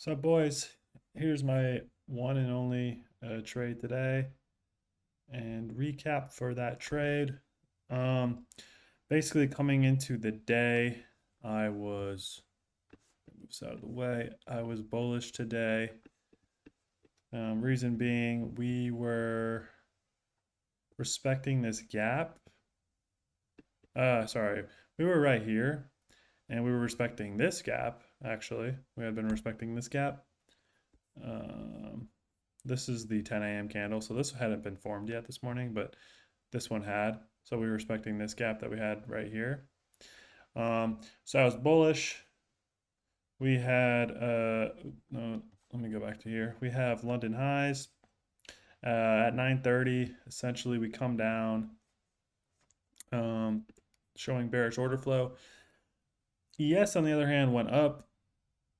So, boys, here's my one and only trade today, and recap for that trade. Um, Basically, coming into the day, I was move this out of the way. I was bullish today. Reason being, we were respecting this gap. Sorry, we were right here, and we were respecting this gap. Actually, we had been respecting this gap. Um, This is the 10 a.m. candle. So this hadn't been formed yet this morning, but this one had. So we were respecting this gap that we had right here. So I was bullish. We had, no, let me go back to here. We have London highs at 9:30. Essentially, we come down, um, showing bearish order flow. ES, on the other hand, went up,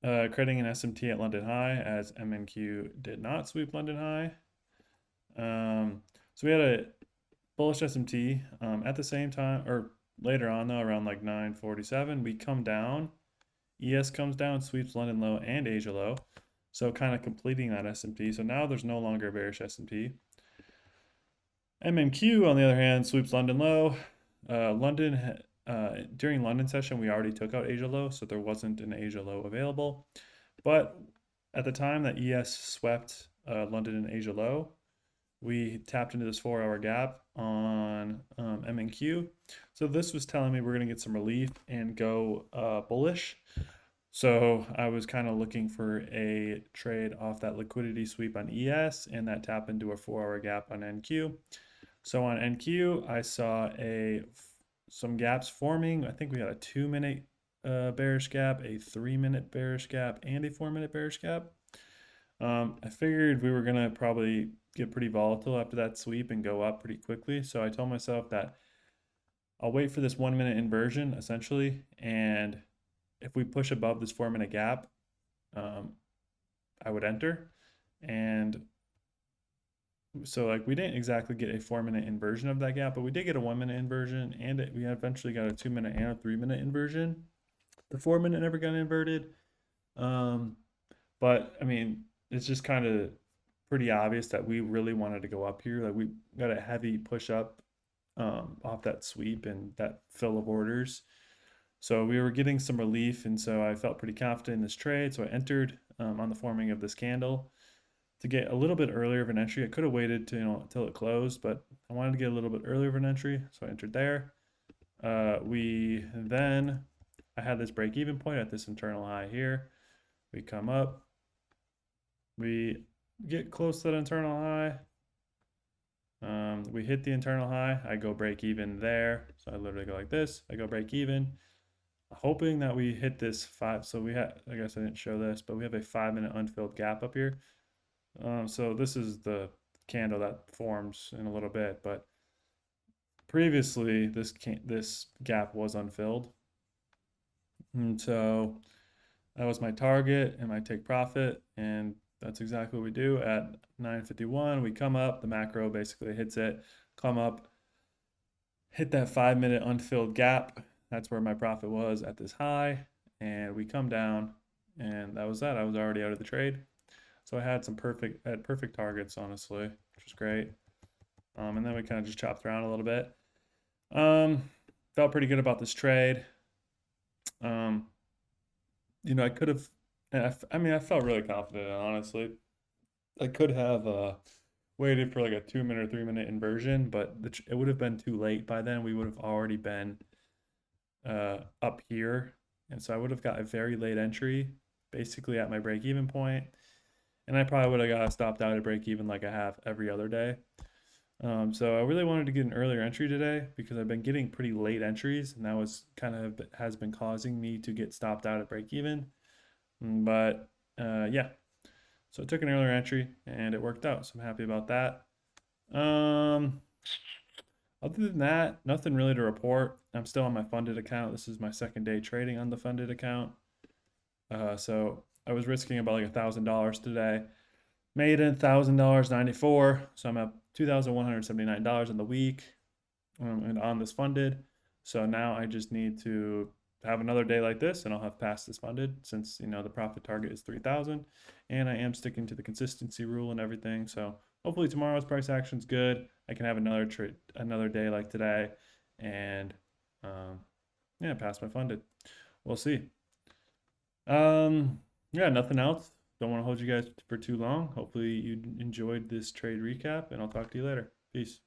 creating an SMT at London high as MNQ did not sweep London high. So we had a bullish SMT. At the same time, or later on though, around like 9:47, we come down. ES comes down, sweeps London low and Asia low. So kind of completing that SMT. So now there's no longer a bearish SMT. MNQ, on the other hand, sweeps London low. During London session, we already took out Asia low, so there wasn't an Asia low available. But at the time that ES swept London and Asia low, we tapped into this 4-hour gap on MNQ. So this was telling me we're going to get some relief and go bullish. So I was kind of looking for a trade off that liquidity sweep on ES and that tap into a 4-hour gap on NQ. So on NQ, I saw some gaps forming. I think we had a 2-minute bearish gap, a 3-minute bearish gap, and a 4-minute bearish gap. I figured we were gonna probably get pretty volatile after that sweep and go up pretty quickly. So I told myself that I'll wait for this 1-minute inversion essentially, and if we push above this 4-minute gap, I would enter. And so like we didn't exactly get a 4-minute inversion of that gap, but we did get a 1-minute inversion, and we eventually got a 2-minute and a 3-minute inversion. The 4-minute never got inverted. But I mean, it's just kind of pretty obvious that we really wanted to go up here. Like we got a heavy push up off that sweep and that fill of orders. So we were getting some relief, and so I felt pretty confident in this trade. So I entered on the forming of this candle to get a little bit earlier of an entry. I could have waited to until it closed, but I wanted to get a little bit earlier of an entry, so I entered there. We then I had this break even point at this internal high here. We come up, we get close to that internal high. We hit the internal high. I go break even there. So I literally go like this. I go break even, hoping that we hit this 5. So we had, I guess I didn't show this, but we have a 5-minute unfilled gap up here. So this is the candle that forms in a little bit, but previously this gap was unfilled. And so that was my target and my take profit, and that's exactly what we do at 9:51. We come up, the macro basically hits it, come up, hit that 5-minute unfilled gap. That's where my profit was at this high, and we come down, and that was that. I was already out of the trade. So I had perfect targets, honestly, which was great. And then we kind of just chopped around a little bit. Felt pretty good about this trade. I could have, I mean, I felt really confident, honestly. I could have waited for like a 2-minute or 3-minute inversion, but it would have been too late by then. We would have already been up here. And so I would have got a very late entry, basically at my break even point. And I probably would have got stopped out at break even like I have every other day. So I really wanted to get an earlier entry today because I've been getting pretty late entries, and that was kind of has been causing me to get stopped out at break even. But yeah, so I took an earlier entry and it worked out. So I'm happy about that. Other than that, nothing really to report. I'm still on my funded account. This is my second day trading on the funded account. So I was risking about like $1,000 today. Made it $1,000.94. So I'm at $2,179 in the week and on this funded. So now I just need to have another day like this and I'll have passed this funded, since the profit target is 3,000 and I am sticking to the consistency rule and everything. So hopefully tomorrow's price action's good. I can have another trade another day like today and yeah, pass my funded. We'll see. Yeah, nothing else. Don't want to hold you guys for too long. Hopefully you enjoyed this trade recap and I'll talk to you later. Peace.